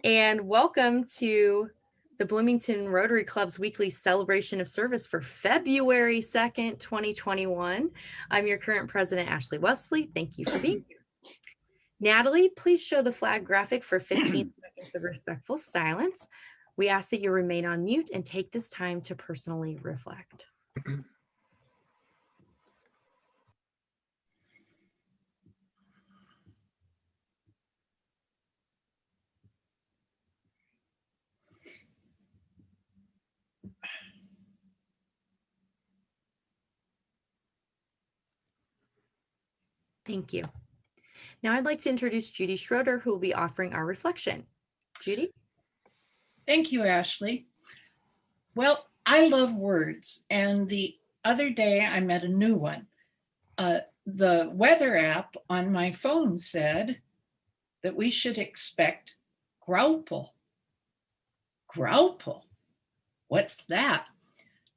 and welcome to the Bloomington Rotary Club's weekly celebration of service for February 2nd, 2021. I'm your current president, Ashley Wesley. Thank you for being here. Natalie, please show the flag graphic for 15 seconds of respectful silence. We ask that you remain on mute and take this time to personally reflect. Thank you. Now I'd like to introduce Judy Schroeder, who will be offering our reflection. Judy? Thank you, Ashley. Well, I love words, and the other day I met a new one. The weather app on my phone said that we should expect graupel. Graupel? What's that?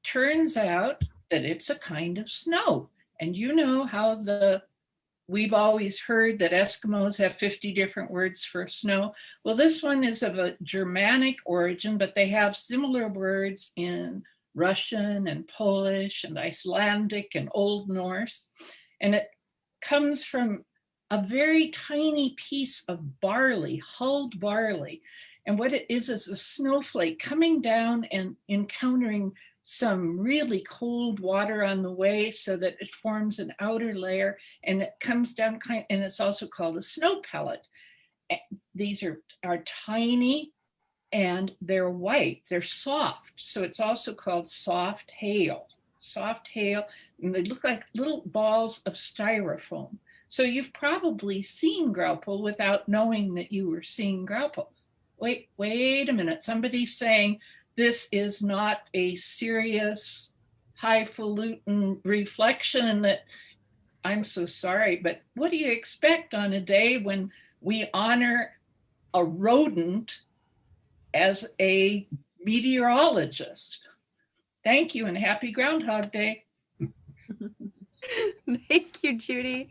Turns out that it's a kind of snow. And you know how we've always heard that Eskimos have 50 different words for snow. Well, this one is of a Germanic origin, but they have similar words in Russian and Polish and Icelandic and Old Norse. And it comes from a very tiny piece of barley, hulled barley. And what it is a snowflake coming down and encountering some really cold water on the way so that it forms an outer layer, and it comes down and it's also called a snow pellet. These are tiny and they're white, they're soft. So it's also called soft hail. Soft hail, and they look like little balls of styrofoam. So you've probably seen graupel without knowing that you were seeing graupel. Wait a minute, somebody's saying, this is not a serious, highfalutin reflection that I'm so sorry, but what do you expect on a day when we honor a rodent as a meteorologist? Thank you and happy Groundhog Day. Thank you, Judy.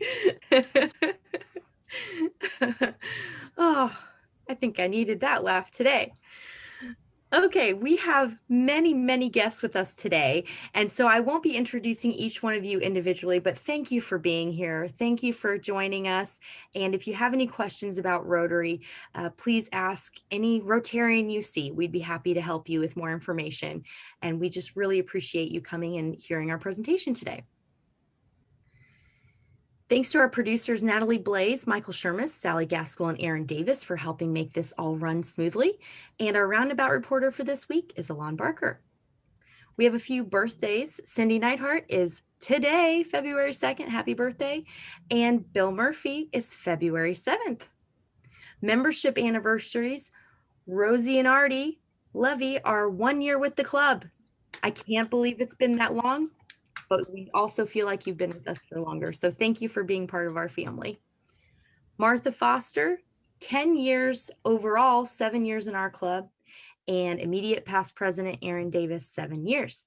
Oh, I think I needed that laugh today. Okay, we have many guests with us today, and so I won't be introducing each one of you individually, but thank you for being here. Thank you for joining us, and if you have any questions about Rotary, please ask any Rotarian you see. We'd be happy to help you with more information, and we just really appreciate you coming and hearing our presentation today. Thanks to our producers, Natalie Blaze, Michael Shermis, Sally Gaskell, and Aaron Davis for helping make this all run smoothly. And our roundabout reporter for this week is Alon Barker. We have a few birthdays. Cindy Neidhart is today, February 2nd. Happy birthday. And Bill Murphy is February 7th. Membership anniversaries, Rosie and Artie Levy are 1 year with the club. I can't believe it's been that long, but we also feel like you've been with us for longer. So thank you for being part of our family. Martha Foster, 10 years overall, 7 years in our club, and immediate past president Aaron Davis, 7 years.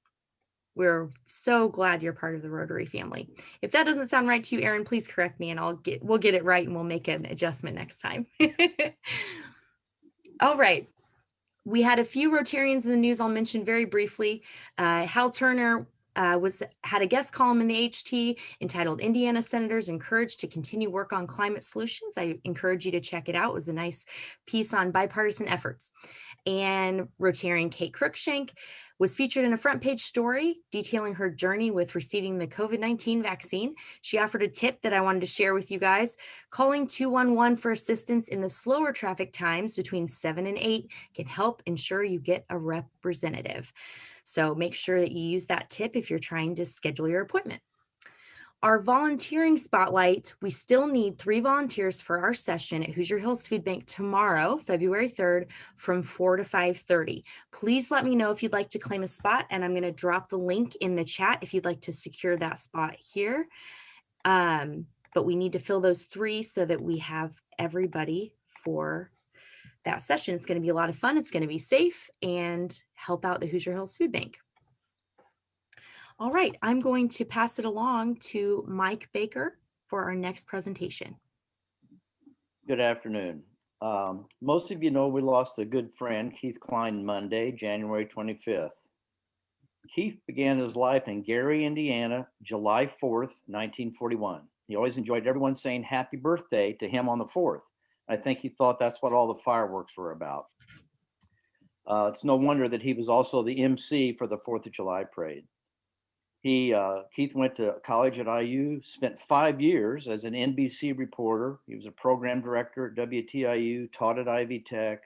We're so glad you're part of the Rotary family. If that doesn't sound right to you, Aaron, please correct me and we'll get it right and we'll make an adjustment next time. All right. We had a few Rotarians in the news I'll mention very briefly. Hal Turner had a guest column in the HT entitled Indiana Senators Encouraged to Continue Work on Climate Solutions. I encourage you to check it out. It was a nice piece on bipartisan efforts. And Rotarian Kate Cruikshank was featured in a front page story detailing her journey with receiving the COVID-19 vaccine. She offered a tip that I wanted to share with you guys. Calling 211 for assistance in the slower traffic times between 7 and 8 can help ensure you get a representative. So make sure that you use that tip if you're trying to schedule your appointment. Our volunteering spotlight, we still need 3 volunteers for our session at Hoosier Hills Food Bank tomorrow, February 3rd, from 4 to 5:30. Please let me know if you'd like to claim a spot, and I'm going to drop the link in the chat if you'd like to secure that spot here. But we need to fill those 3 so that we have everybody for that session. It's going to be a lot of fun. It's going to be safe and help out the Hoosier Hills Food Bank. All right, I'm going to pass it along to Mike Baker for our next presentation. Good afternoon. Most of you know we lost a good friend, Keith Klein, Monday, January 25th. Keith began his life in Gary, Indiana, July 4th, 1941. He always enjoyed everyone saying happy birthday to him on the 4th. I think he thought that's what all the fireworks were about. It's no wonder that he was also the MC for the 4th of July parade. Keith went to college at IU, spent 5 years as an NBC reporter. He was a program director at WTIU, taught at Ivy Tech,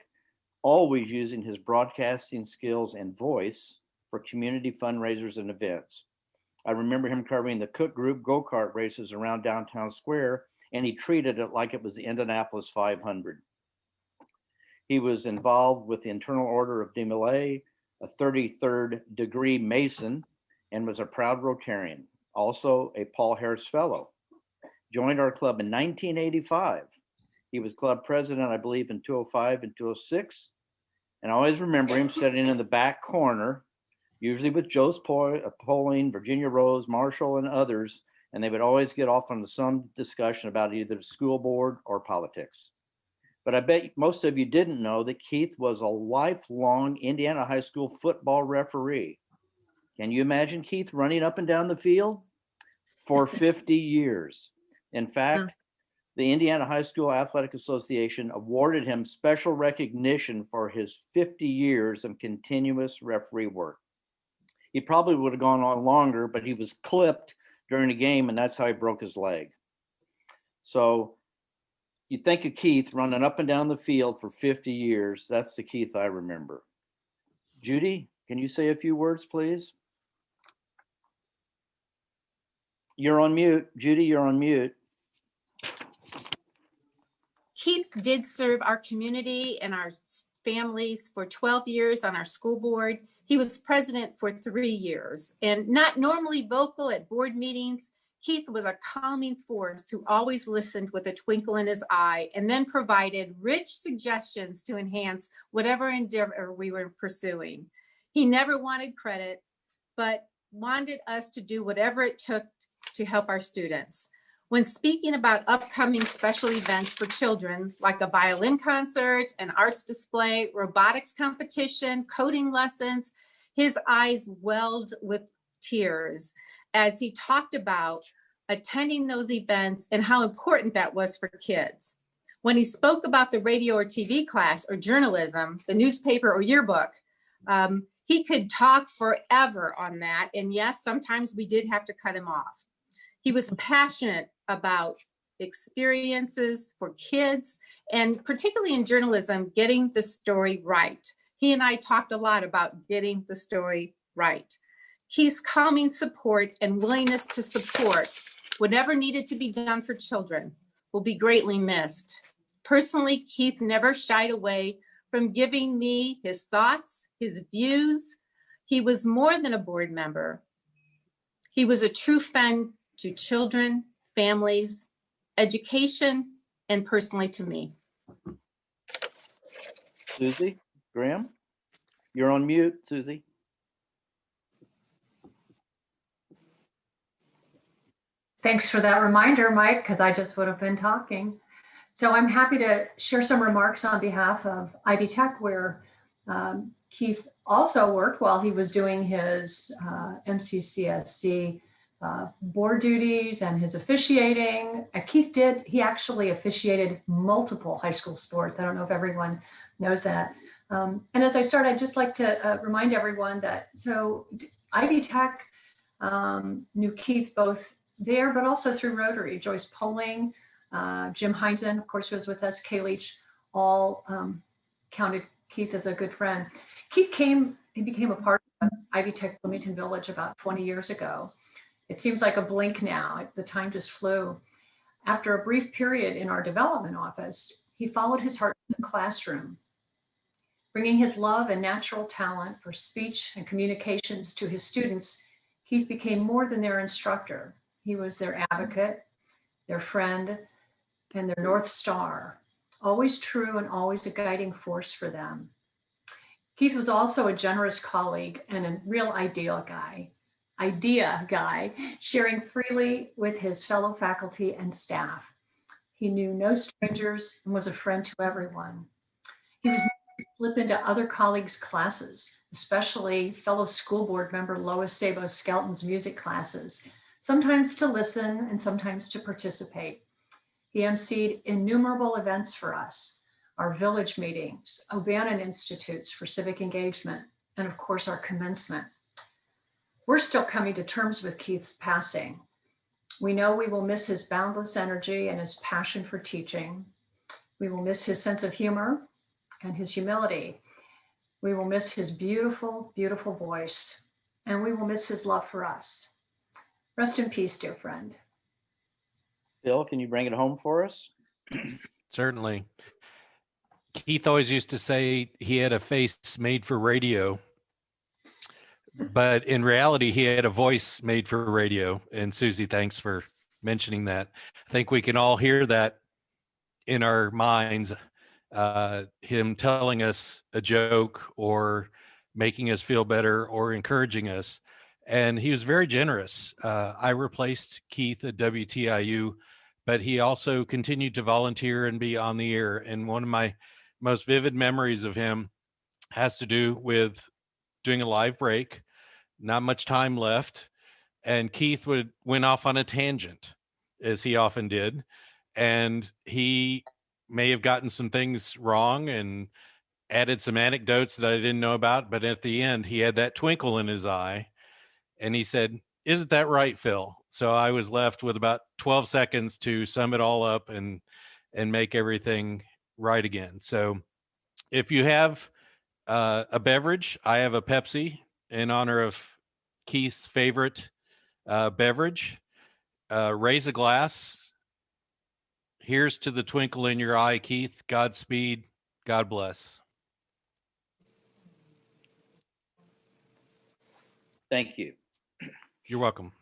always using his broadcasting skills and voice for community fundraisers and events. I remember him covering the Cook Group go-kart races around downtown square, and he treated it like it was the Indianapolis 500. He was involved with the Internal Order of DeMolay, a 33rd degree Mason, and was a proud Rotarian, also a Paul Harris Fellow. Joined our club in 1985. He was club president, I believe, in 2005 and 2006. And I always remember him sitting in the back corner, usually with Joe Poling, Virginia Rose, Marshall, and others, and they would always get off on some discussion about either the school board or politics. But I bet most of you didn't know that Keith was a lifelong Indiana high school football referee. Can you imagine Keith running up and down the field for 50 years? In fact, the Indiana High School Athletic Association awarded him special recognition for his 50 years of continuous referee work. He probably would have gone on longer, but he was clipped during the game, and that's how he broke his leg. So you think of Keith running up and down the field for 50 years. That's the Keith I remember. Judy, can you say a few words, please? You're on mute. Judy, you're on mute. Keith did serve our community and our families for 12 years on our school board. He was president for 3 years, and not normally vocal at board meetings. Keith was a calming force who always listened with a twinkle in his eye and then provided rich suggestions to enhance whatever endeavor we were pursuing. He never wanted credit, but wanted us to do whatever it took to help our students. When speaking about upcoming special events for children, like a violin concert, an arts display, robotics competition, coding lessons, his eyes welled with tears as he talked about attending those events and how important that was for kids. When he spoke about the radio or TV class or journalism, the newspaper or yearbook, he could talk forever on that. And yes, sometimes we did have to cut him off. He was passionate about experiences for kids, and particularly in journalism, getting the story right. He and I talked a lot about getting the story right. Keith's calming support and willingness to support whatever needed to be done for children will be greatly missed. Personally, Keith never shied away from giving me his thoughts, his views. He was more than a board member. He was a true friend to children, families, education, and personally to me. Susie Graham, you're on mute, Susie. Thanks for that reminder, Mike, because I just would have been talking. So I'm happy to share some remarks on behalf of Ivy Tech, where Keith also worked while he was doing his MCCSC board duties and his officiating. He actually officiated multiple high school sports. I don't know if everyone knows that. And as I start, I'd just like to remind everyone that, so Ivy Tech knew Keith both there, but also through Rotary. Joyce Poling, Jim Heinzen, of course, was with us, Kay Leach, all counted Keith as a good friend. He became a part of Ivy Tech Bloomington Village about 20 years ago. It seems like a blink now. The time just flew. After a brief period in our development office, he followed his heart to the classroom, bringing his love and natural talent for speech and communications to his students. Keith became more than their instructor. He was their advocate, their friend, and their North Star, always true and always a guiding force for them. Keith was also a generous colleague and a real idea guy, sharing freely with his fellow faculty and staff. He knew no strangers and was a friend to everyone. He was known to slip into other colleagues' classes, especially fellow school board member Lois Stabo Skelton's music classes, sometimes to listen and sometimes to participate. He emceed innumerable events for us, our village meetings, O'Bannon Institutes for civic engagement, and of course our commencement. We're still coming to terms with Keith's passing. We know we will miss his boundless energy and his passion for teaching. We will miss his sense of humor and his humility. We will miss his beautiful, beautiful voice, and we will miss his love for us. Rest in peace, dear friend. Phil, can you bring it home for us? Certainly. Keith always used to say he had a face made for radio, but in reality, he had a voice made for radio. And Susie, thanks for mentioning that. I think we can all hear that in our minds, him telling us a joke or making us feel better or encouraging us. And he was very generous. I replaced Keith at WTIU, but he also continued to volunteer and be on the air. And one of my most vivid memories of him has to do with doing a live break, not much time left. And Keith went off on a tangent, as he often did. And he may have gotten some things wrong and added some anecdotes that I didn't know about. But at the end, he had that twinkle in his eye. And he said, "Isn't that right, Phil?" So I was left with about 12 seconds to sum it all up and make everything right again. So if you have a beverage, I have a Pepsi in honor of Keith's favorite beverage. Raise a glass. Here's to the twinkle in your eye, Keith. Godspeed. God bless. Thank you. You're welcome.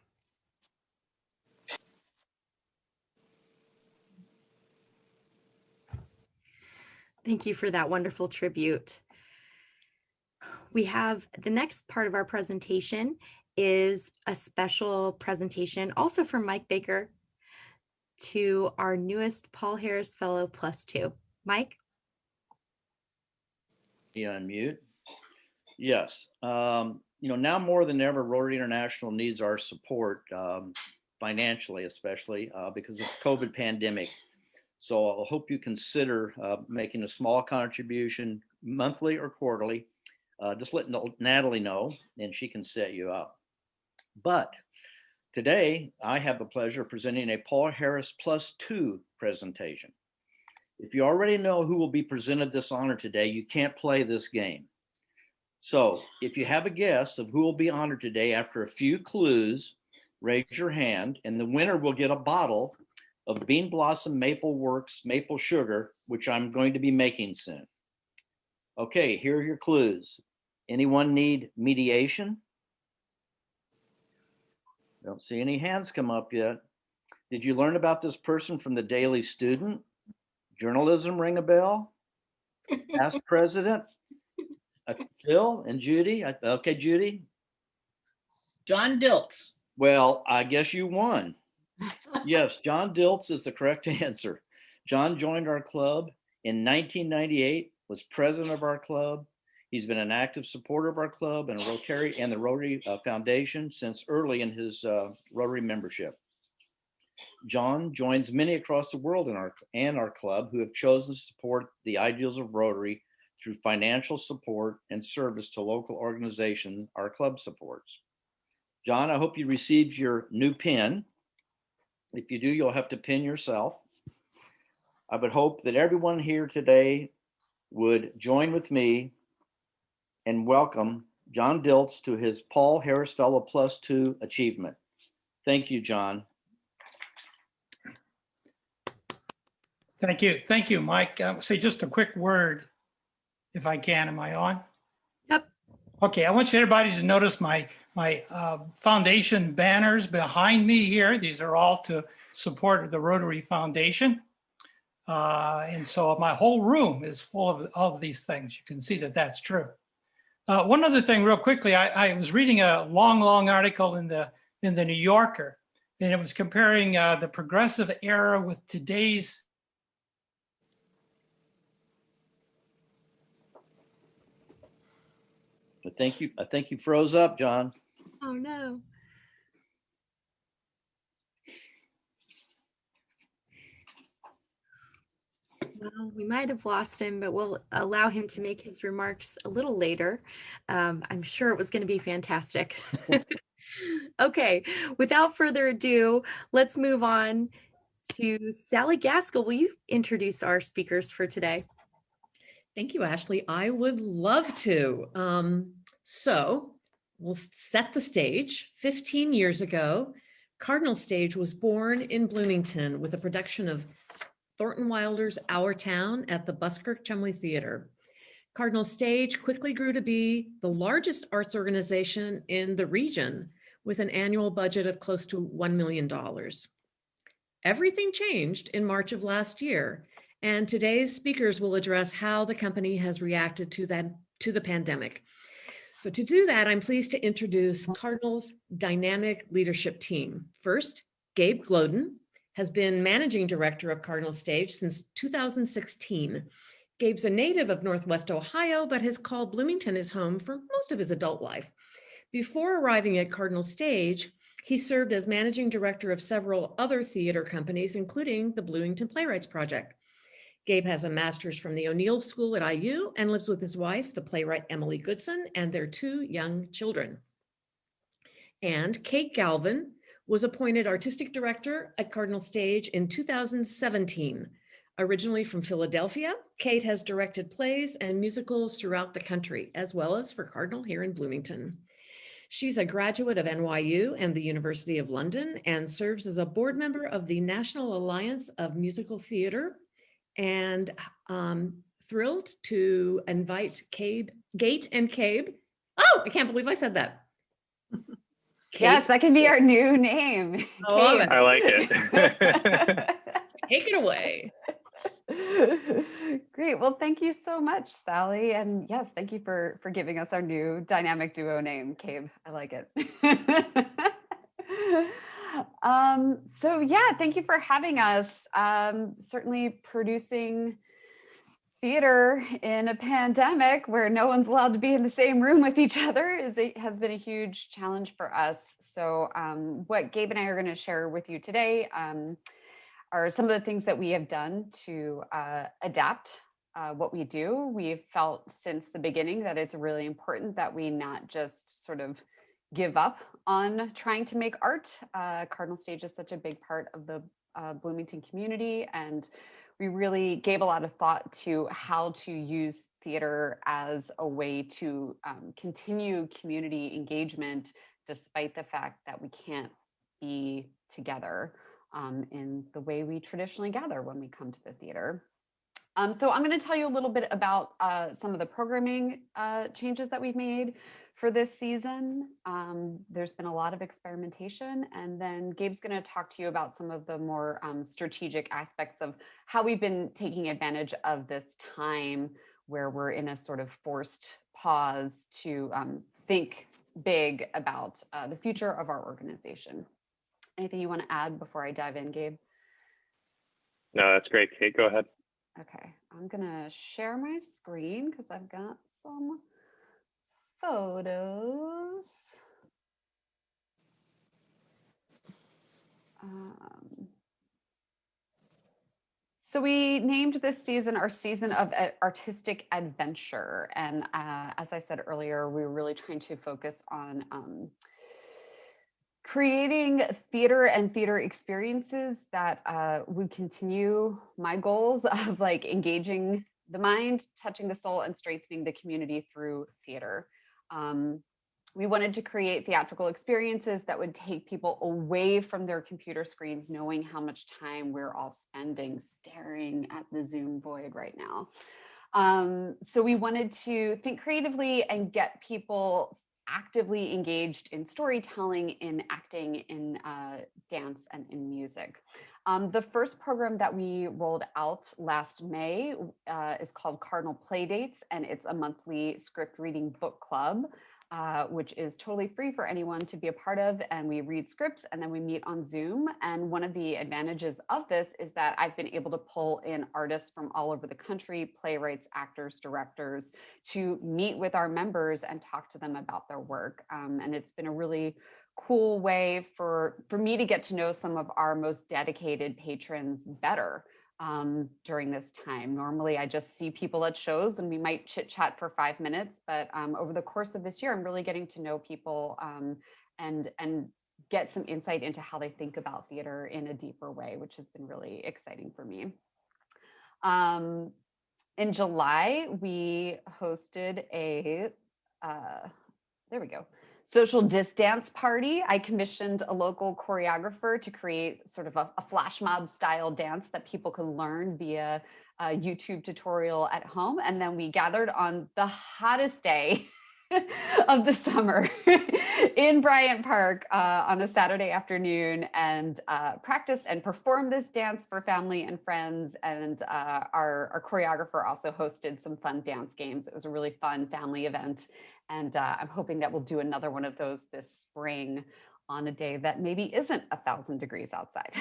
Thank you for that wonderful tribute. We have the next part of our presentation is a special presentation also from Mike Baker to our newest Paul Harris Fellow +2. Mike? You unmute. Yes. Now more than ever, Rotary International needs our support financially, especially because of the COVID pandemic. So I hope you consider making a small contribution monthly or quarterly. Just let Natalie know and she can set you up. But today I have the pleasure of presenting a Paul Harris +2 presentation. If you already know who will be presented this honor today, you can't play this game. So if you have a guess of who will be honored today after a few clues, raise your hand and the winner will get a bottle of Bean Blossom Maple Works maple sugar, which I'm going to be making soon. Okay, here are your clues. Anyone need mediation? Don't see any hands come up yet. Did you learn about this person from the Daily Student? Journalism ring a bell? Past president? Phil and Judy? Okay, Judy? John Dilts. Well, I guess you won. Yes, John Dilts is the correct answer. John joined our club in 1998, was president of our club. He's been an active supporter of our club and Rotary and the Rotary Foundation since early in his Rotary membership. John joins many across the world in our club who have chosen to support the ideals of Rotary through financial support and service to local organizations our club supports. John, I hope you received your new pin. If you do, you'll have to pin yourself. I would hope that everyone here today would join with me and welcome John Dilts to his Paul Harris Fellow +2 achievement. Thank you, John. Thank you. Thank you, Mike. I'll say just a quick word, if I can. Am I on? Yep. Okay, I want everybody to notice my foundation banners behind me here. These are all to support the Rotary Foundation. And so my whole room is full of these things. You can see that that's true. One other thing real quickly, I was reading a long article in the New Yorker, and it was comparing the progressive era with today's. I think you froze up, John. Oh no. Well, we might have lost him, but we'll allow him to make his remarks a little later. I'm sure it was going to be fantastic. Okay, without further ado, let's move on to Sally Gaskell. Will you introduce our speakers for today? Thank you, Ashley. I would love to. So we'll set the stage. 15 years ago, Cardinal Stage was born in Bloomington with a production of Thornton Wilder's Our Town at the Buskirk Chumley Theater. Cardinal Stage quickly grew to be the largest arts organization in the region with an annual budget of close to $1 million. Everything changed in March of last year, and today's speakers will address how the company has reacted to the pandemic. So to do that, I'm pleased to introduce Cardinal's dynamic leadership team. First, Gabe Gloden has been managing director of Cardinal Stage since 2016. Gabe's a native of Northwest Ohio, but has called Bloomington his home for most of his adult life. Before arriving at Cardinal Stage, he served as managing director of several other theater companies, including the Bloomington Playwrights Project. Gabe has a master's from the O'Neill School at IU and lives with his wife, the playwright Emily Goodson, and their 2 young children. And Kate Galvin was appointed artistic director at Cardinal Stage in 2017. Originally from Philadelphia, Kate has directed plays and musicals throughout the country, as well as for Cardinal here in Bloomington. She's a graduate of NYU and the University of London and serves as a board member of the National Alliance of Musical Theater, and thrilled to invite Gate and Cabe. Oh, I can't believe I said that. Yes, that can be our new name. I like it. Take it away. Great. Well, thank you so much, Sally. And yes, thank you for giving us our new dynamic duo name, Cabe. I like it. So yeah, thank you for having us. Certainly producing theater in a pandemic where no one's allowed to be in the same room with each other has been a huge challenge for us. So what Gabe and I are going to share with you today are some of the things that we have done to adapt what we do. We've felt since the beginning that it's really important that we not just sort of give up on trying to make art. Cardinal Stage is such a big part of the Bloomington community, and we really gave a lot of thought to how to use theater as a way to continue community engagement despite the fact that we can't be together in the way we traditionally gather when we come to the theater. So I'm going to tell you a little bit about some of the programming changes that we've made for this season. There's been a lot of experimentation, and then Gabe's going to talk to you about some of the more strategic aspects of how we've been taking advantage of this time where we're in a sort of forced pause to think big about the future of our organization. Anything you want to add before I dive in, Gabe? No, that's great, Kate. Go ahead. Okay, I'm gonna share my screen because I've got some photos. So we named this season our season of artistic adventure. And as I said earlier, we were really trying to focus on creating theater and theater experiences that would continue my goals of like engaging the mind, touching the soul, and strengthening the community through theater. We wanted to create theatrical experiences that would take people away from their computer screens, knowing how much time we're all spending staring at the Zoom void right now. So we wanted to think creatively and get people actively engaged in storytelling, in acting, in dance, and in music. The first program that we rolled out last May is called Cardinal Playdates, and it's a monthly script reading book club. which is totally free for anyone to be a part of. And we read scripts and then we meet on Zoom. And one of the advantages of this is that I've been able to pull in artists from all over the country, playwrights, actors, directors, to meet with our members and talk to them about their work. And it's been a really cool way for me to get to know some of our most dedicated patrons better during this time. Normally I just see people at shows and we might chit chat for 5 minutes, but over the course of this year, I'm really getting to know people and get some insight into how they think about theater in a deeper way, which has been really exciting for me. In July, we hosted a, there we go, social dance party. I commissioned a local choreographer to create sort of a flash mob style dance that people could learn via a YouTube tutorial at home. And then we gathered on the hottest day of the summer in Bryant Park on a Saturday afternoon and practiced and performed this dance for family and friends. And our choreographer also hosted some fun dance games. It was a really fun family event. And I'm hoping that we'll do another one of those this spring on a day that maybe isn't 1,000 degrees outside.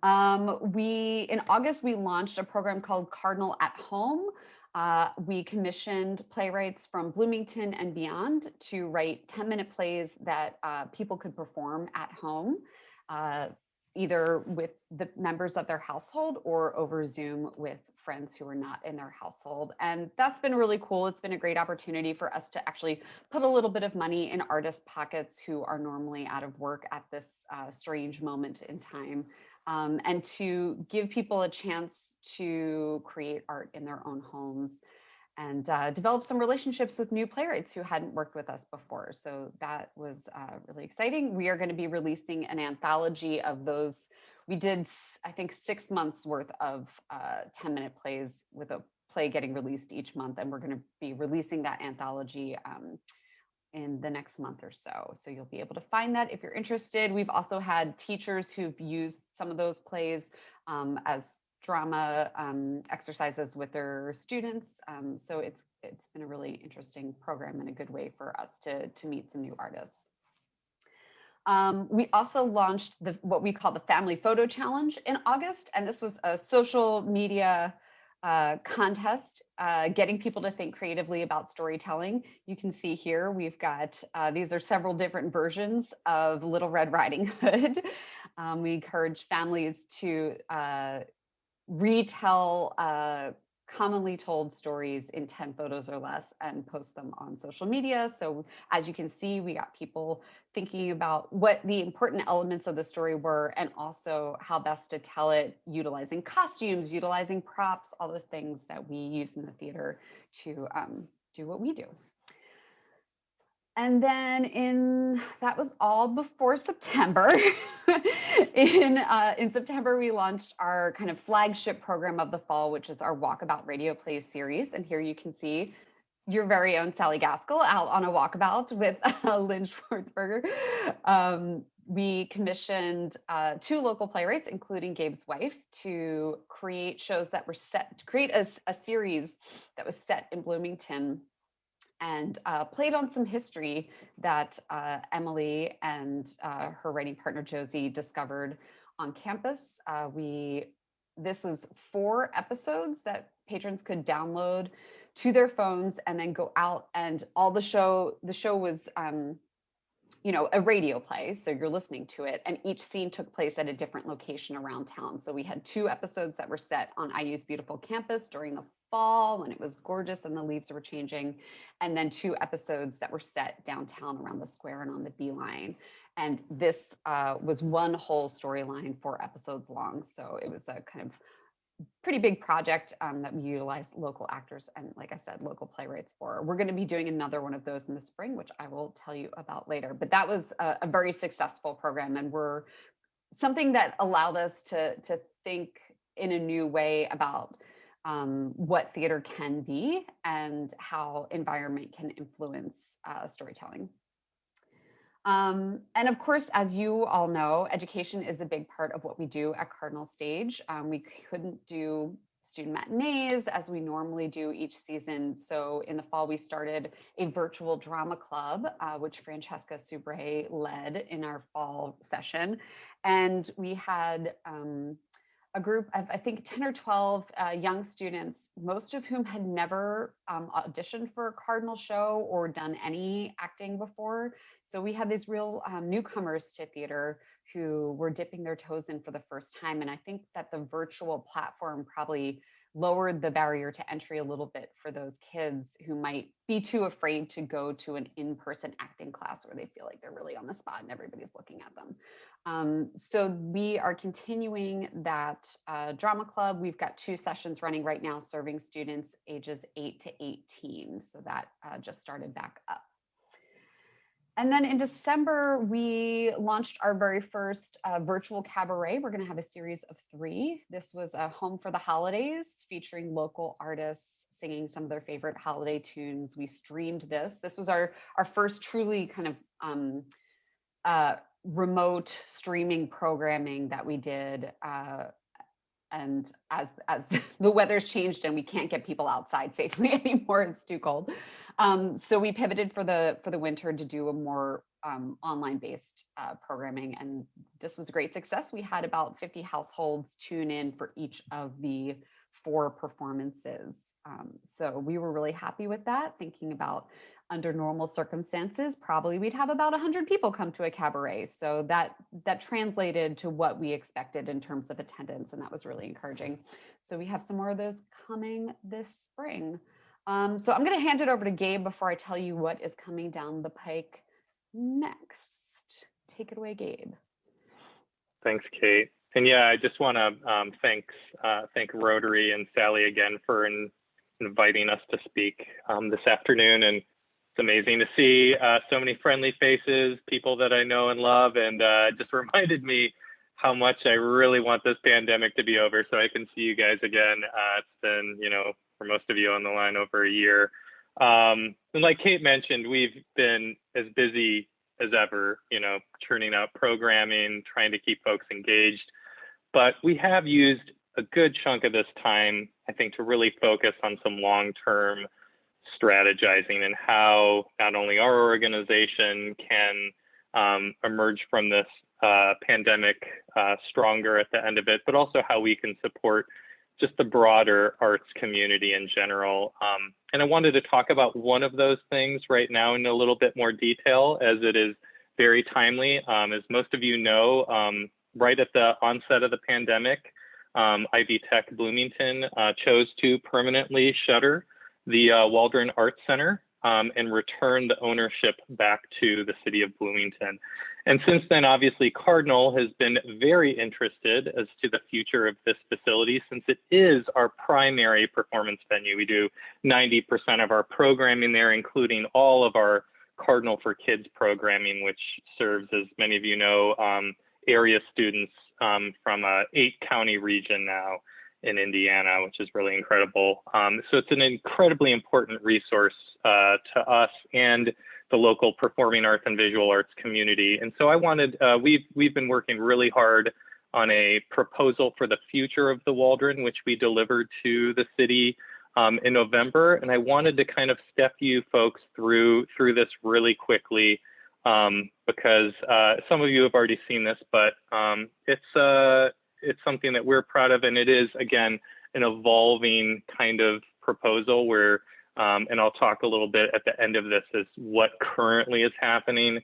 In August, we launched a program called Cardinal at Home. We commissioned playwrights from Bloomington and beyond to write 10-minute plays that people could perform at home, either with the members of their household or over Zoom with friends who are not in their household. And that's been really cool. It's been a great opportunity for us to actually put a little bit of money in artists' pockets who are normally out of work at this strange moment in time, and to give people a chance to create art in their own homes and develop some relationships with new playwrights who hadn't worked with us before. So that was really exciting. We are going to be releasing an anthology of those. We did, I think, 6 months worth of 10-minute plays with a play getting released each month. And we're going to be releasing that anthology in the next month or so. So you'll be able to find that if you're interested. We've also had teachers who've used some of those plays as drama exercises with their students. So it's been a really interesting program and a good way for us to meet some new artists. We also launched what we call the Family Photo Challenge in August, and this was a social media contest, getting people to think creatively about storytelling. You can see here, we've got, these are several different versions of Little Red Riding Hood. We encourage families to retell commonly told stories in 10 photos or less and post them on social media. So as you can see, we got people thinking about what the important elements of the story were and also how best to tell it, utilizing costumes, utilizing props, all those things that we use in the theater to do what we do. And then that was all before September. In September, we launched our kind of flagship program of the fall, which is our Walkabout Radio Plays series. And here you can see your very own Sally Gaskell out on a walkabout with Lynn Schwartzberger. We commissioned 2 local playwrights, including Gabe's wife, to create shows that were set, to create a series that was set in Bloomington and played on some history that Emily and her writing partner Josie discovered on campus. This is 4 episodes that patrons could download to their phones and then go out, and all the show was a radio play, so you're listening to it, and each scene took place at a different location around town. So we had 2 episodes that were set on IU's beautiful campus during the fall when it was gorgeous and the leaves were changing, and then 2 episodes that were set downtown around the square and on the Beeline. And this was one whole storyline, 4 episodes long. So it was a kind of pretty big project that we utilized local actors and, like I said, local playwrights for. We're going to be doing another one of those in the spring, which I will tell you about later. But that was a very successful program, and we're something that allowed us to think in a new way about what theater can be and how environment can influence storytelling. And of course, as you all know, education is a big part of what we do at Cardinal Stage. We couldn't do student matinees as we normally do each season. So in the fall, we started a virtual drama club, which Francesca Subre led in our fall session. And we had a group of, I think, 10 or 12 young students, most of whom had never auditioned for a Cardinal show or done any acting before. So we had these real newcomers to theater who were dipping their toes in for the first time. And I think that the virtual platform probably lowered the barrier to entry a little bit for those kids who might be too afraid to go to an in-person acting class where they feel like they're really on the spot and everybody's looking at them. So we are continuing that drama club. We've got 2 sessions running right now, serving students ages 8 to 18. So that just started back up. And then in December, we launched our very first virtual cabaret. We're going to have a series of 3. This was a Home for the Holidays, featuring local artists singing some of their favorite holiday tunes. We streamed this. This was our first truly kind of remote streaming programming that we did. And as the weather's changed and we can't get people outside safely anymore, it's too cold. So we pivoted for the winter to do a more online based programming. And this was a great success. We had about 50 households tune in for each of the 4 performances. So we were really happy with that, thinking about under normal circumstances, probably we'd have about 100 people come to a cabaret. So that translated to what we expected in terms of attendance, and that was really encouraging. So we have some more of those coming this spring. So I'm going to hand it over to Gabe before I tell you what is coming down the pike next. Take it away, Gabe. Thanks, Kate. And yeah, I just want to thank Rotary and Sally again for inviting us to speak this afternoon. And it's amazing to see so many friendly faces, people that I know and love, and just reminded me how much I really want this pandemic to be over so I can see you guys again. It's been, for most of you on the line, over a year. And like Kate mentioned, we've been as busy as ever, churning out programming, trying to keep folks engaged. But we have used a good chunk of this time, I think, to really focus on some long-term strategizing and how not only our organization can emerge from this pandemic stronger at the end of it, but also how we can support just the broader arts community in general. And I wanted to talk about one of those things right now in a little bit more detail, as it is very timely. As most of you know, right at the onset of the pandemic, Ivy Tech Bloomington chose to permanently shutter the Waldron Arts Center and return the ownership back to the city of Bloomington. And since then, obviously, Cardinal has been very interested as to the future of this facility, since it is our primary performance venue. We do 90% of our programming there, including all of our Cardinal for Kids programming, which serves, as many of you know, area students from a 8-county region now in Indiana, which is really incredible. So it's an incredibly important resource to us and the local performing arts and visual arts community. And so I wanted, we've been working really hard on a proposal for the future of the Waldron, which we delivered to the city in November. And I wanted to kind of step you folks through this really quickly, because some of you have already seen this, but it's something that we're proud of, and it is, again, an evolving kind of proposal where, and I'll talk a little bit at the end of this, is what currently is happening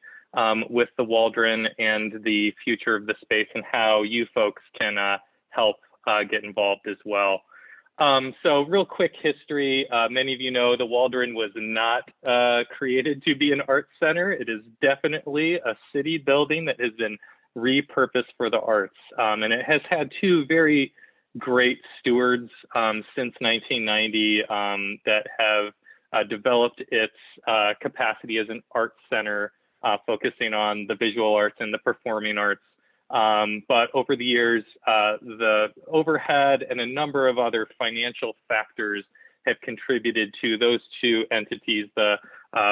with the Waldron and the future of the space and how you folks can help get involved as well. So real quick history, many of you know the Waldron was not created to be an arts center. It is definitely a city building that has been repurposed for the arts. And it has had 2 very great stewards since 1990 that have developed its capacity as an arts center, focusing on the visual arts and the performing arts. But over the years, the overhead and a number of other financial factors have contributed to those 2 entities, the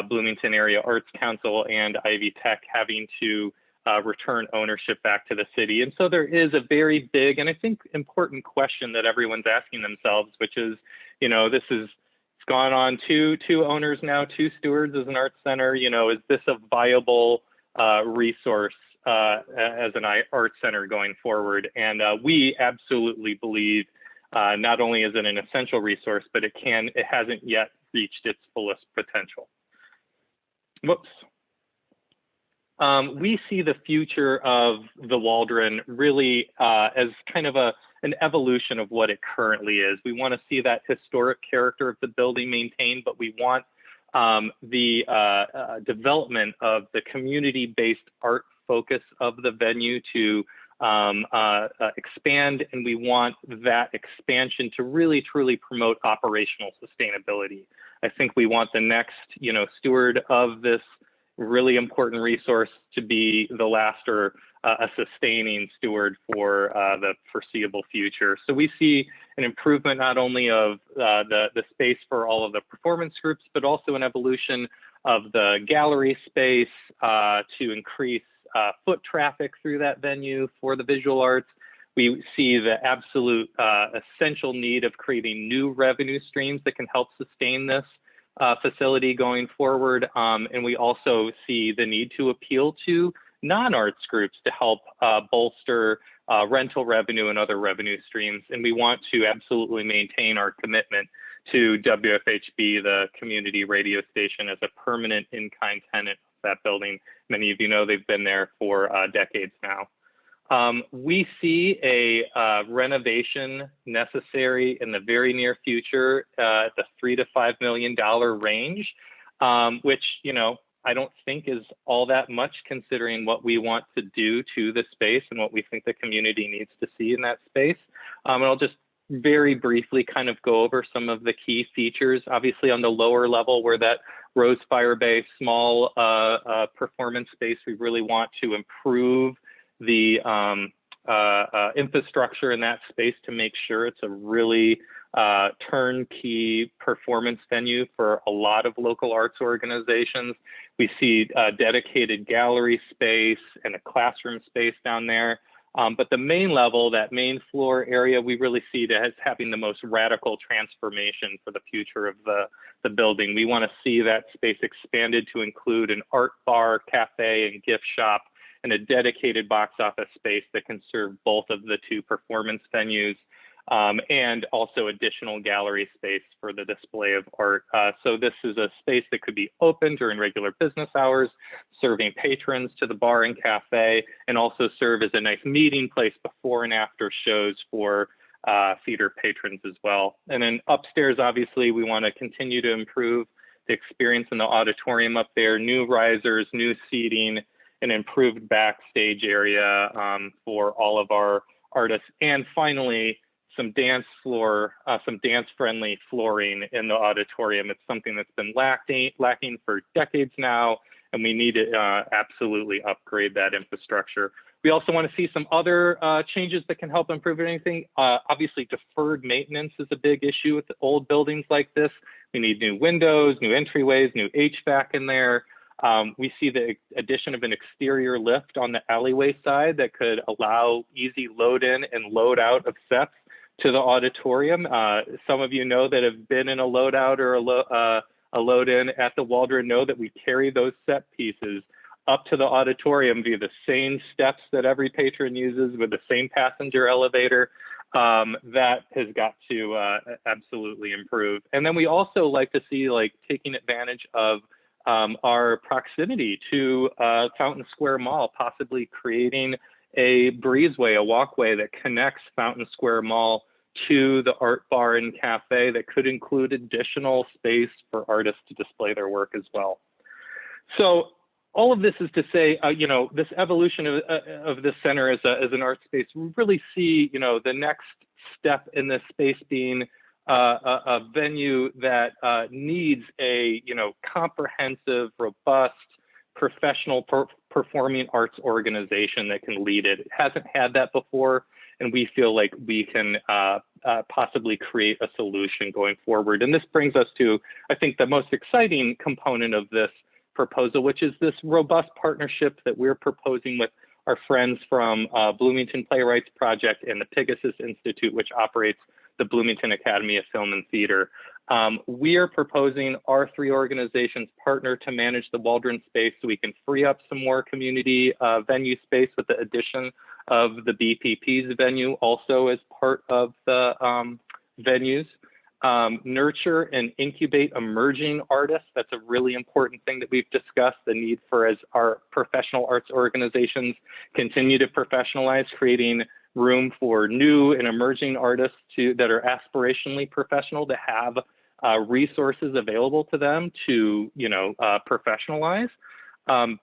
Bloomington Area Arts Council and Ivy Tech, having to return ownership back to the city. And so there is a very big and I think important question that everyone's asking themselves, which is, this is, it's gone on two owners now, 2 stewards as an arts center. Is this a viable resource as an arts center going forward? And we absolutely believe not only is it an essential resource, but it hasn't yet reached its fullest potential. Whoops. We see the future of the Waldron really as kind of an evolution of what it currently is. We want to see that historic character of the building maintained, but we want the development of the community-based art focus of the venue to expand, and we want that expansion to really truly promote operational sustainability. I think we want the next steward of this really important resource to be the last or a sustaining steward for the foreseeable future. So we see an improvement not only of the space for all of the performance groups, but also an evolution of the gallery space to increase foot traffic through that venue for the visual arts. We see the absolute essential need of creating new revenue streams that can help sustain this facility going forward. And we also see the need to appeal to non-arts groups to help bolster rental revenue and other revenue streams. And we want to absolutely maintain our commitment to WFHB, the community radio station, as a permanent in-kind tenant of that building. Many of you know they've been there for decades now. We see a renovation necessary in the very near future at the $3 to $5 million range, which, I don't think is all that much considering what we want to do to the space and what we think the community needs to see in that space. And I'll just very briefly kind of go over some of the key features. Obviously on the lower level where that Rose Fire Bay small performance space, we really want to improve the infrastructure in that space to make sure it's a really turnkey performance venue for a lot of local arts organizations. We see dedicated gallery space and a classroom space down there. But the main level, that main floor area, we really see as having the most radical transformation for the future of the building. We want to see that space expanded to include an art bar, cafe, and gift shop, and a dedicated box office space that can serve both of the 2 performance venues, and also additional gallery space for the display of art. So this is a space that could be open during regular business hours, serving patrons to the bar and cafe, and also serve as a nice meeting place before and after shows for theater patrons as well. And then upstairs, obviously, we want to continue to improve the experience in the auditorium up there, new risers, new seating, an improved backstage area for all of our artists. And finally, some dance-friendly flooring in the auditorium. It's something that's been lacking for decades now, and we need to absolutely upgrade that infrastructure. We also want to see some other changes that can help improve anything. Obviously, deferred maintenance is a big issue with old buildings like this. We need new windows, new entryways, new HVAC in there. We see the addition of an exterior lift on the alleyway side that could allow easy load in and load out of sets to the auditorium. Some of you know that have been in a load out or a load in at the Waldron know that we carry those set pieces up to the auditorium via the same steps that every patron uses with the same passenger elevator. That has got to absolutely improve. And then we also like to see taking advantage of our proximity to Fountain Square Mall, possibly creating a breezeway, a walkway that connects Fountain Square Mall to the art bar and cafe that could include additional space for artists to display their work as well. So all of this is to say, this evolution of this center as an art space, we really see, the next step in this space being a venue that needs a, comprehensive, robust, professional performing arts organization that can lead it. It hasn't had that before, and we feel like we can possibly create a solution going forward. And this brings us to, I think, the most exciting component of this proposal, which is this robust partnership that we're proposing with our friends from Bloomington Playwrights Project and the Pegasus Institute, which operates the Bloomington Academy of Film and Theater. We are proposing our three organizations partner to manage the Waldron space so we can free up some more community venue space with the addition of the BPP's venue also as part of the venues. Nurture and incubate emerging artists. That's a really important thing that we've discussed, the need for, as our professional arts organizations continue to professionalize, creating room for new and emerging artists that are aspirationally professional to have resources available to them to, professionalize.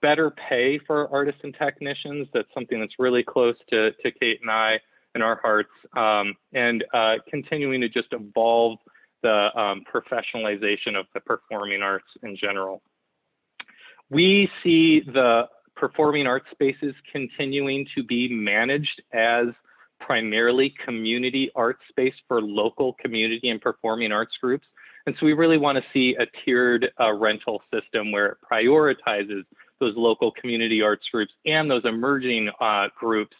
Better pay for artists and technicians. That's something that's really close to Kate and I in our hearts, and continuing to just evolve the professionalization of the performing arts in general. We see the performing arts spaces continuing to be managed as primarily community art space for local community and performing arts groups. And so we really want to see a tiered rental system where it prioritizes those local community arts groups and those emerging groups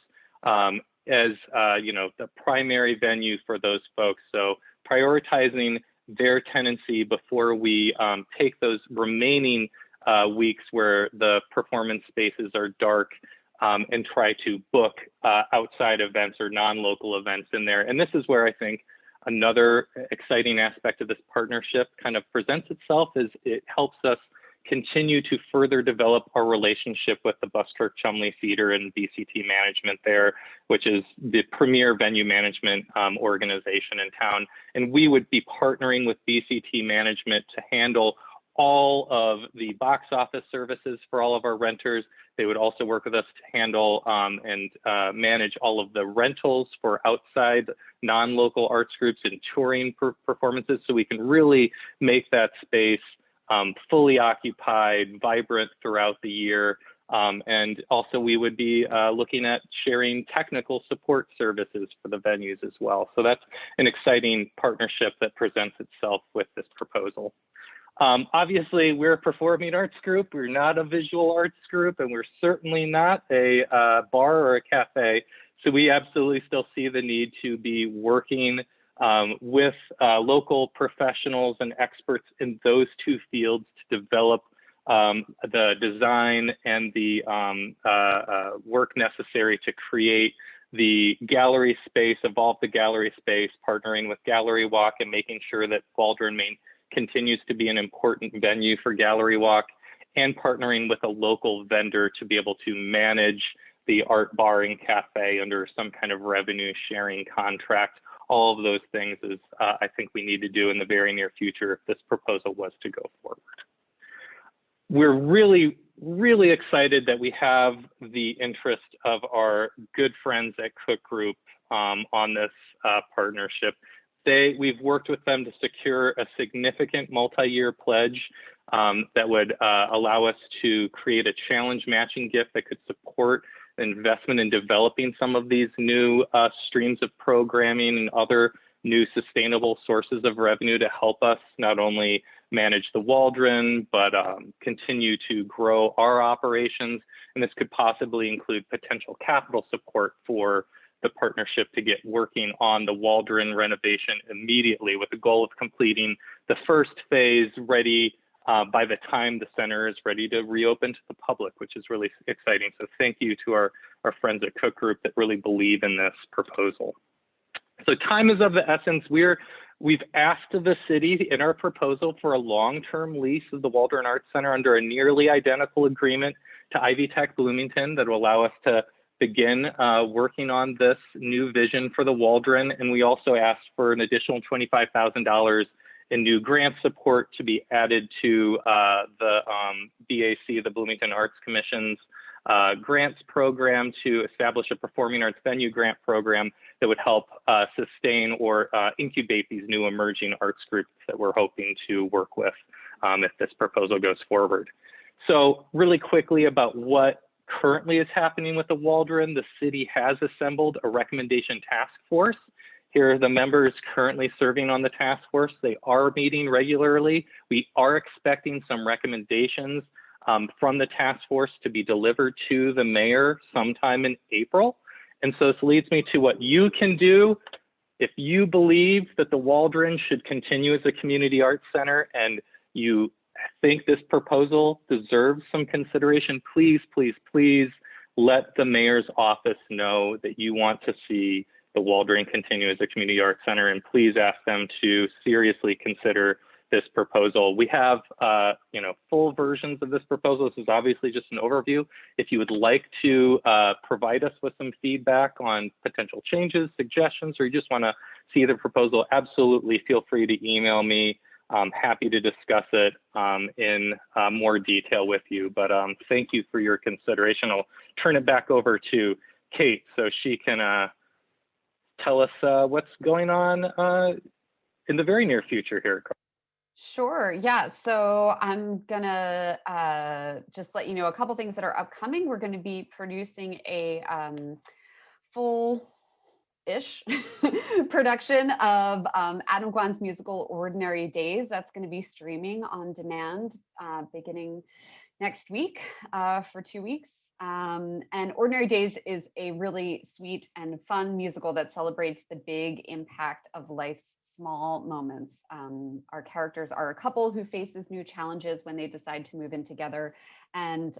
as the primary venue for those folks. So prioritizing their tenancy before we take those remaining weeks where the performance spaces are dark and try to book outside events or non-local events in there. And this is where I think another exciting aspect of this partnership kind of presents itself, is it helps us continue to further develop our relationship with the Buskirk Chumley Theater and BCT Management there, which is the premier venue management organization in town. And we would be partnering with BCT Management to handle all of the box office services for all of our renters. They would also work with us to handle and manage all of the rentals for outside non-local arts groups and touring performances, so we can really make that space fully occupied, vibrant throughout the year. And also we would be looking at sharing technical support services for the venues as well. So that's an exciting partnership that presents itself with this proposal. Obviously, we're a performing arts group. We're not a visual arts group, and we're certainly not a bar or a cafe. So we absolutely still see the need to be working with local professionals and experts in those two fields to develop the design and the work necessary to create the gallery space, evolve the gallery space, partnering with Gallery Walk and making sure that Waldron continues to be an important venue for Gallery Walk, and partnering with a local vendor to be able to manage the art bar and cafe under some kind of revenue sharing contract. All of those things is I think we need to do in the very near future if this proposal was to go forward. We're really, really excited that we have the interest of our good friends at Cook Group on this partnership. We've worked with them to secure a significant multi-year pledge that would allow us to create a challenge matching gift that could support investment in developing some of these new streams of programming and other new sustainable sources of revenue to help us not only manage the Waldron, but continue to grow our operations. And this could possibly include potential capital support for the partnership to get working on the Waldron renovation immediately, with the goal of completing the first phase ready by the time the center is ready to reopen to the public, which is really exciting. So thank you to our friends at Cook Group that really believe in this proposal. So time is of the essence. We've asked the city in our proposal for a long-term lease of the Waldron Arts Center under a nearly identical agreement to Ivy Tech Bloomington that will allow us to begin working on this new vision for the Waldron. And we also asked for an additional $25,000 in new grant support to be added to the BAC, the Bloomington Arts Commission's grants program, to establish a performing arts venue grant program that would help sustain or incubate these new emerging arts groups that we're hoping to work with if this proposal goes forward. So really quickly about what currently is happening with the Waldron, the city has assembled a recommendation task force. Here are the members currently serving on the task force. They are meeting regularly. We are expecting some recommendations from the task force to be delivered to the mayor sometime in April. And so this leads me to what you can do. If you believe that the Waldron should continue as a community arts center and you think this proposal deserves some consideration, please, please, please let the mayor's office know that you want to see the Waldron continue as a community arts center, and please ask them to seriously consider this proposal. We have full versions of this proposal. This is obviously just an overview. If you would like to provide us with some feedback on potential changes, suggestions, or you just want to see the proposal, absolutely feel free to email me. I'm happy to discuss it in more detail with you. But thank you for your consideration. I'll turn it back over to Kate so she can tell us what's going on in the very near future here. Sure. Yeah. So I'm gonna just let you know a couple things that are upcoming. We're going to be producing a full-ish production of Adam Guan's musical Ordinary Days. That's going to be streaming on demand beginning next week for 2 weeks. And Ordinary Days is a really sweet and fun musical that celebrates the big impact of life's small moments. Our characters are a couple who faces new challenges when they decide to move in together, and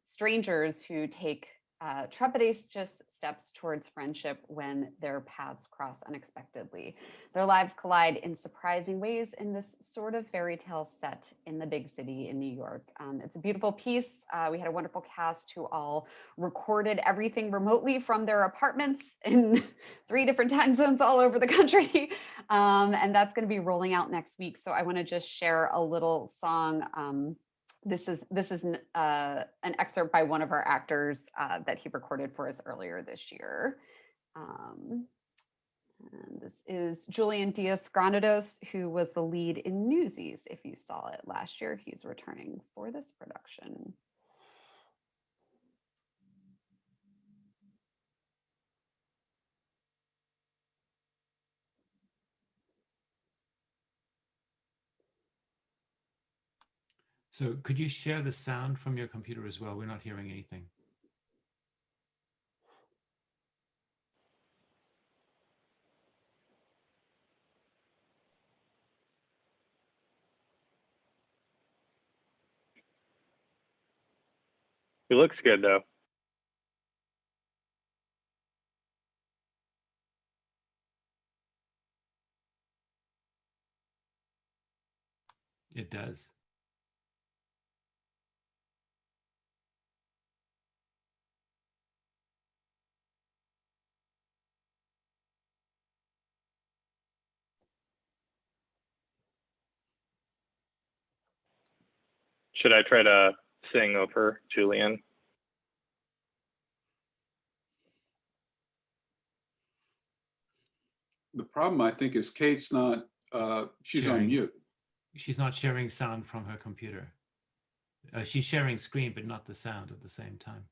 strangers who take trepidatious steps towards friendship when their paths cross unexpectedly. Their lives collide in surprising ways in this sort of fairy tale set in the big city in New York. It's a beautiful piece. We had a wonderful cast who all recorded everything remotely from their apartments in 3 different time zones all over the country. And that's going to be rolling out next week. So I want to just share a little song. This is an excerpt by one of our actors that he recorded for us earlier this year. And this is Julian Diaz-Granados, who was the lead in Newsies. If you saw it last year, he's returning for this production. So could you share the sound from your computer as well? We're not hearing anything. It looks good though. It does. Should I try to sing over Julian? The problem, I think, is Kate's not, she's on mute. She's not sharing sound from her computer. She's sharing screen, but not the sound at the same time.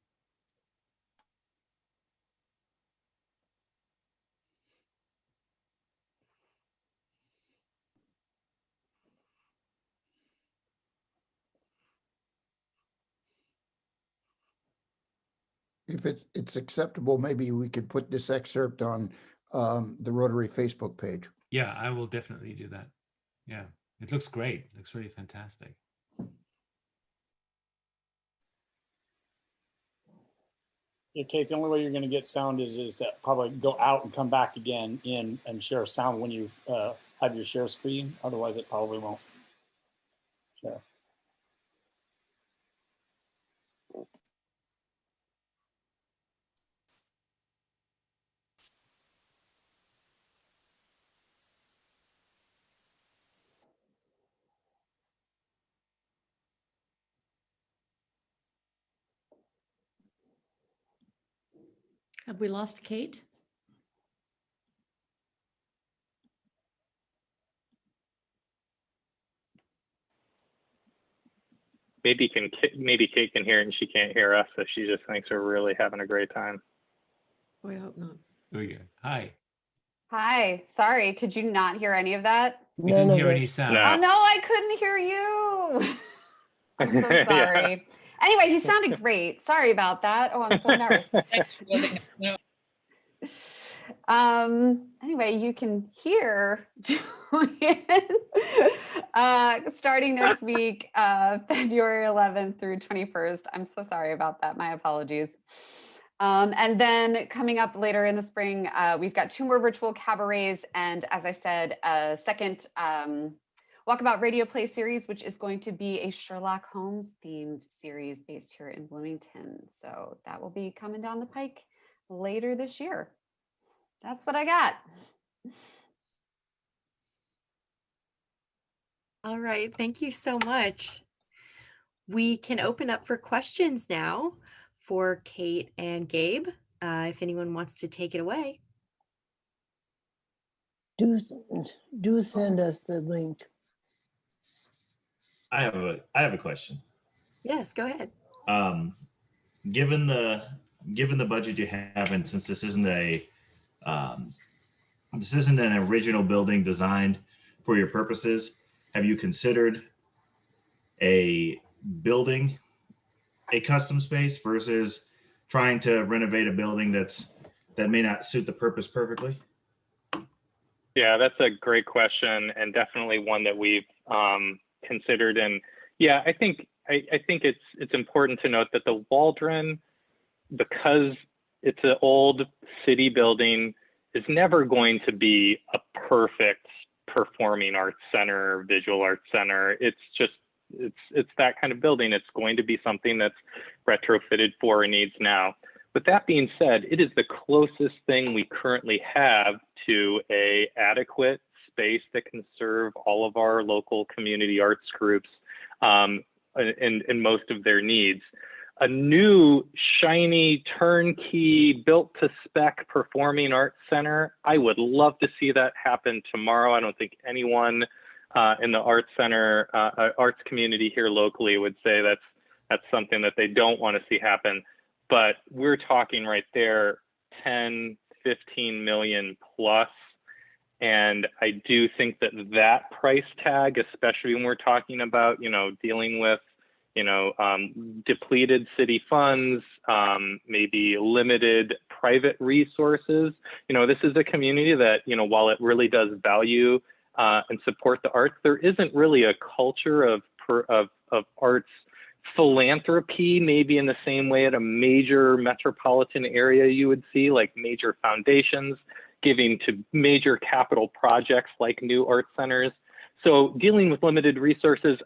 If it's acceptable, maybe we could put this excerpt on the Rotary Facebook page. Yeah, I will definitely do that. Yeah, it looks great. It looks really fantastic. Yeah, Kate, the only way you're going to get sound is to probably go out and come back again in and share sound when you have your share screen. Otherwise, it probably won't share. Have we lost Kate? Maybe Kate can hear it and she can't hear us, so she just thinks we're really having a great time. Boy, I hope not. There we go. Hi. Hi. Sorry, could you not hear any of that? We didn't hear any sound. Oh no, I couldn't hear you. I'm so sorry. Anyway, he sounded great. Sorry about that. Oh, I'm so embarrassed. Thanks for letting us know. Anyway, you can hear Julian starting next week, February 11th through 21st. I'm so sorry about that. My apologies. And then coming up later in the spring, we've got 2 more virtual cabarets. And as I said, a second Walkabout Radio Play series, which is going to be a Sherlock Holmes themed series based here in Bloomington. So that will be coming down the pike later this year. That's what I got. All right, thank you so much. We can open up for questions now for Kate and Gabe, if anyone wants to take it away. Do send us the link. I have a question. Yes, go ahead. Given the budget you have, and since this isn't an original building designed for your purposes, have you considered building a custom space versus trying to renovate a building that may not suit the purpose perfectly? Yeah, that's a great question, and definitely one that we've considered. And yeah, I think it's important to note that the Waldron, because it's an old city building, is never going to be a perfect performing arts center, visual arts center. It's that kind of building. It's going to be something that's retrofitted for needs now. With that being said, it is the closest thing we currently have to a adequate space that can serve all of our local community arts groups and most of their needs. A new, shiny, turnkey, built-to-spec performing arts center, I would love to see that happen tomorrow. I don't think anyone in the arts center, arts community here locally would say that's something that they don't want to see happen. But we're talking right there, 10, 15 million plus. And I do think that price tag, especially when we're talking about, dealing with, depleted city funds, maybe limited private resources. This is a community that, while it really does value and support the arts, there isn't really a culture of arts philanthropy, maybe in the same way at a major metropolitan area you would see, like major foundations giving to major capital projects like new art centers. So dealing with limited resources,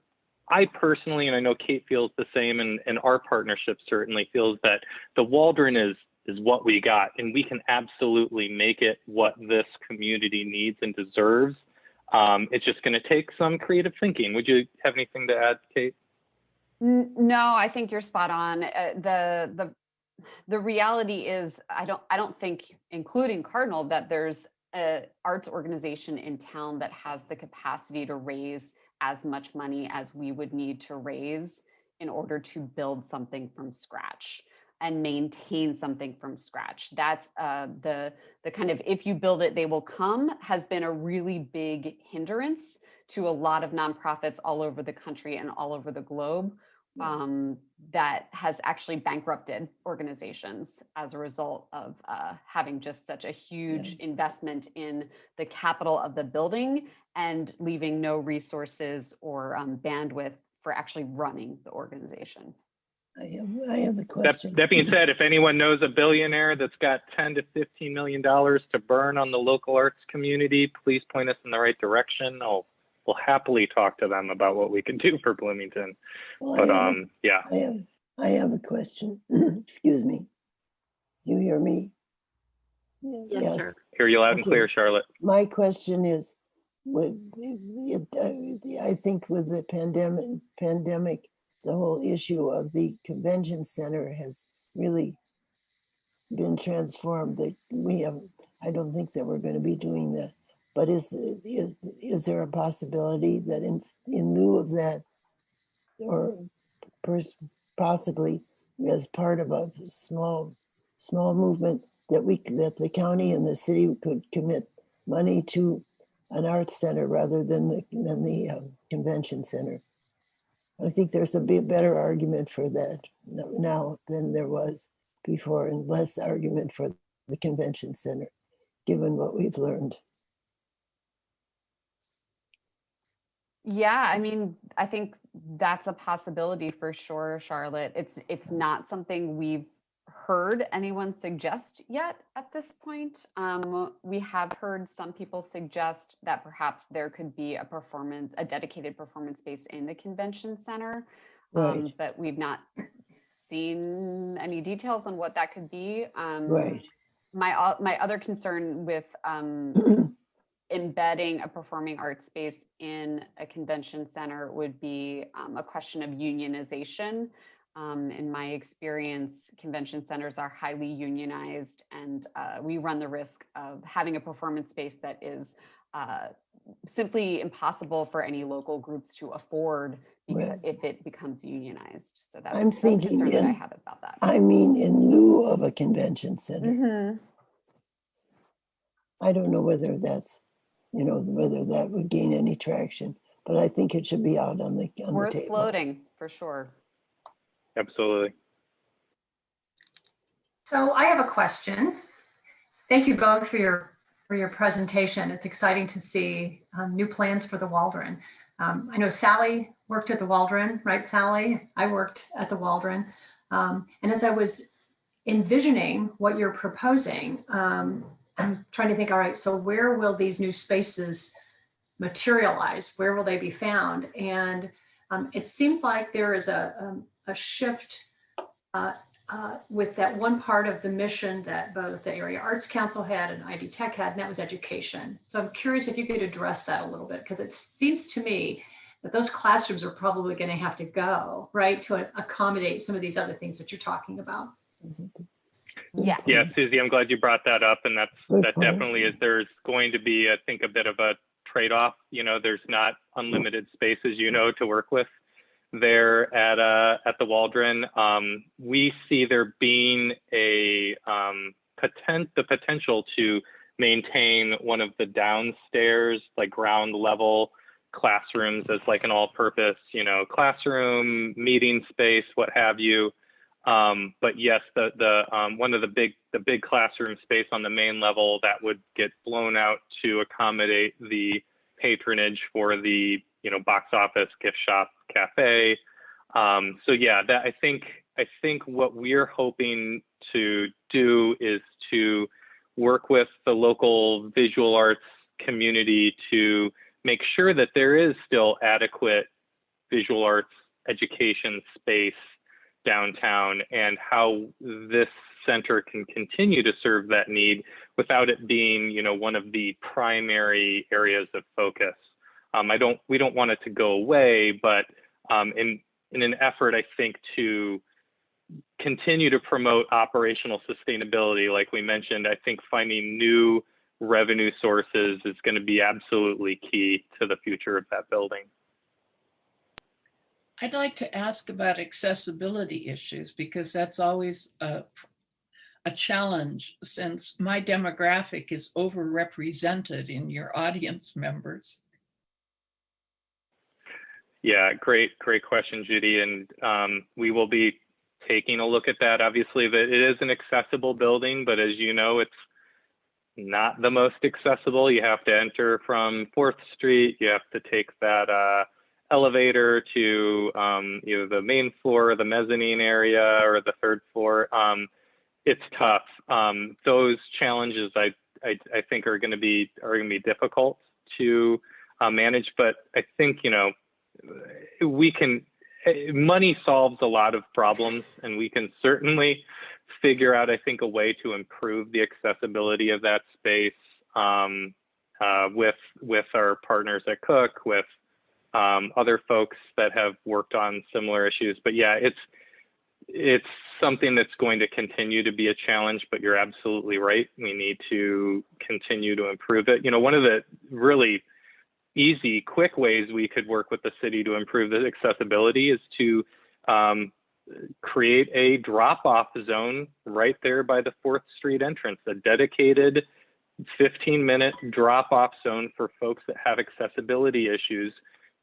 I personally, and I know Kate feels the same, and our partnership certainly feels that the Waldron is what we got, and we can absolutely make it what this community needs and deserves. It's just going to take some creative thinking. Would you have anything to add, Kate? No, I think you're spot on. The reality is, I don't think, including Cardinal, that there's an arts organization in town that has the capacity to raise as much money as we would need to raise in order to build something from scratch and maintain something from scratch. That's the kind of, if you build it, they will come, has been a really big hindrance to a lot of nonprofits all over the country and all over the globe. That has actually bankrupted organizations as a result of having just such a huge investment in the capital of the building and leaving no resources or bandwidth for actually running the organization. I have a question. That being said, if anyone knows a billionaire that's got $10 to $15 million to burn on the local arts community, please point us in the right direction. We'll happily talk to them about what we can do for Bloomington. Well, but yeah. I have a question. Excuse me. You hear me? Yes, sir. Hear you loud and clear, Charlotte. My question is, I think with the pandemic, the whole issue of the convention center has really been transformed. I don't think that we're going to be doing that. But is there a possibility that in lieu of that, or possibly as part of a small movement, that the county and the city could commit money to an arts center rather than the convention center? I think there's a bit better argument for that now than there was before, and less argument for the convention center, given what we've learned. Yeah, I mean, I think that's a possibility for sure, Charlotte. It's not something we've heard anyone suggest yet at this point. We have heard some people suggest that perhaps there could be a dedicated performance space in the convention center, Right. but we've not seen any details on what that could be. Right. My other concern with embedding a performing arts space in a convention center would be a question of unionization. In my experience, convention centers are highly unionized, and we run the risk of having a performance space that is simply impossible for any local groups to afford because if it becomes unionized. So that's I'm a thinking concern that I have about that. I mean, in lieu of a convention center. Mm-hmm. I don't know whether that's, whether that would gain any traction, but I think it should be out on the table. Worth floating for sure. Absolutely. So I have a question. Thank you both for your presentation. It's exciting to see new plans for the Waldron. I know Sally worked at the Waldron, right, Sally? I worked at the Waldron. And as I was envisioning what you're proposing, I'm trying to think, all right, so where will these new spaces materialize? Where will they be found? And it seems like there is a shift with that one part of the mission that both the Area Arts Council had and IB Tech had, and that was education. So I'm curious if you could address that a little bit, because it seems to me that those classrooms are probably going to have to go, right, to accommodate some of these other things that you're talking about. Yeah. Yeah, Susie, I'm glad you brought that up, and that definitely is. There's going to be, I think, a bit of a trade-off. There's not unlimited spaces, to work with there at the Waldron. We see there being the potential to maintain one of the downstairs, like ground level classrooms as like an all-purpose, classroom, meeting space, what have you. But yes, the one of the big classroom space on the main level that would get blown out to accommodate the patronage for the box office, gift shop, cafe. So yeah, that I think what we're hoping to do is to work with the local visual arts community to make sure that there is still adequate visual arts education space downtown, and how this center can continue to serve that need without it being, one of the primary areas of focus. We don't want it to go away, but in an effort, I think, to continue to promote operational sustainability, like we mentioned, I think finding new revenue sources is going to be absolutely key to the future of that building. I'd like to ask about accessibility issues, because that's always a challenge, since my demographic is overrepresented in your audience members. Yeah, great question, Judy. And we will be taking a look at that. Obviously, it is an accessible building, but as you know, it's not the most accessible. You have to enter from 4th Street. You have to take that elevator to either the main floor or the mezzanine area or the 3rd floor. It's tough. Those challenges I think are going to be difficult to manage, but I think money solves a lot of problems, and we can certainly figure out, I think, a way to improve the accessibility of that space with our partners at Cook, with other folks that have worked on similar issues. But yeah, it's something that's going to continue to be a challenge, but you're absolutely right. We need to continue to improve it. One of the really easy, quick ways we could work with the city to improve the accessibility is to create a drop-off zone right there by the 4th Street entrance, a dedicated 15-minute drop-off zone for folks that have accessibility issues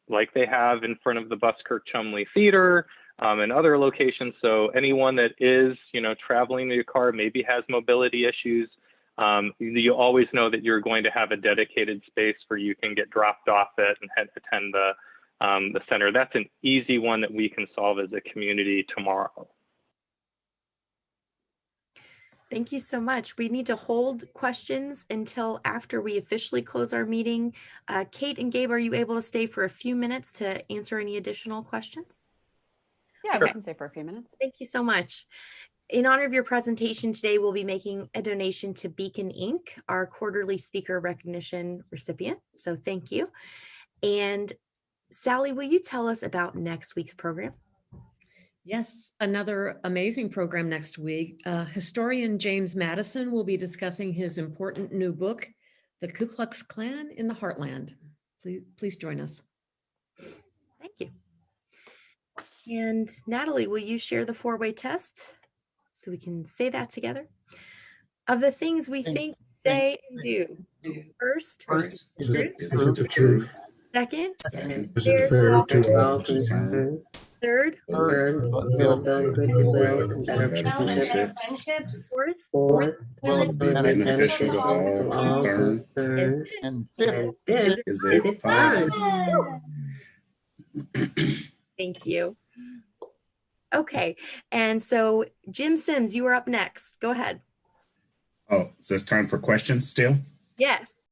like they have in front of the Buskirk Chumley Theater and other locations. So anyone that is, traveling in your car, maybe has mobility issues, you always know that you're going to have a dedicated space where you can get dropped off at and attend the center. That's an easy one that we can solve as a community tomorrow. Thank you so much. We need to hold questions until after we officially close our meeting. Kate and Gabe, are you able to stay for a few minutes to answer any additional questions? Yeah, Okay. we can stay for a few minutes. Thank you so much. In honor of your presentation today, we'll be making a donation to Beacon Inc., our quarterly speaker recognition recipient. So thank you. And Sally, will you tell us about next week's program? Yes, another amazing program next week. Historian James Madison will be discussing his important new book, The Ku Klux Klan in the Heartland. Please join us. Thank you. And Natalie, will you share the four-way test so we can say that together? Of the things we think, say, and do. First is the truth. Second, is fair to all concerned. Third, build goodwill and better friendships. Fourth, beneficial to all concerned. And fifth, is it fun? Thank you. Okay, and so Jim Sims, you are up next. Go ahead. Oh, so it's time for questions still? Yes.